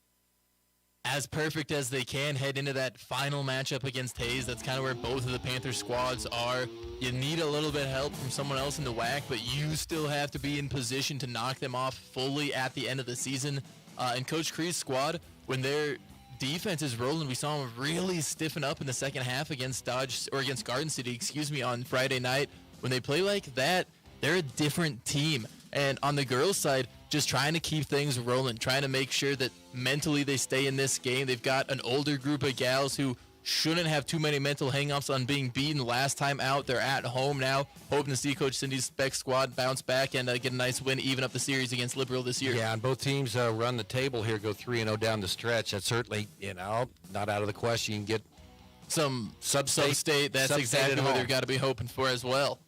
as perfect as they can head into that final matchup against Hayes. That's kind of where both of the Panther squads are. You need a little bit of help from someone else in the WAC, but you still have to be in position to knock them off fully at the end of the season. And Coach Cree's squad, when they're defense is rolling, we saw them really stiffen up in the second half against Garden City, on Friday night. When they play like that, they're a different team. And on the girls' side, just trying to keep things rolling, trying to make sure that mentally they stay in this game. They've got an older group of gals who shouldn't have too many mental hang-ups on being beaten last time out. They're at home now, hoping to see Coach Cindy's Beck squad bounce back and get a nice win, even up the series against Liberal this year. Yeah, and both teams run the table here, go 3-0 down the stretch. That's certainly, not out of the question. You can get some sub-state. That's exactly what they've got to be hoping for as well.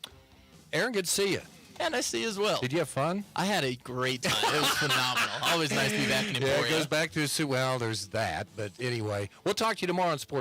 Aaron, good to see you. Yeah, nice to see you as well. Did you have fun? I had a great time. It was phenomenal. Always nice to be back in Emporia. Yeah, it goes back to, well, there's that. But anyway, we'll talk to you tomorrow on Sports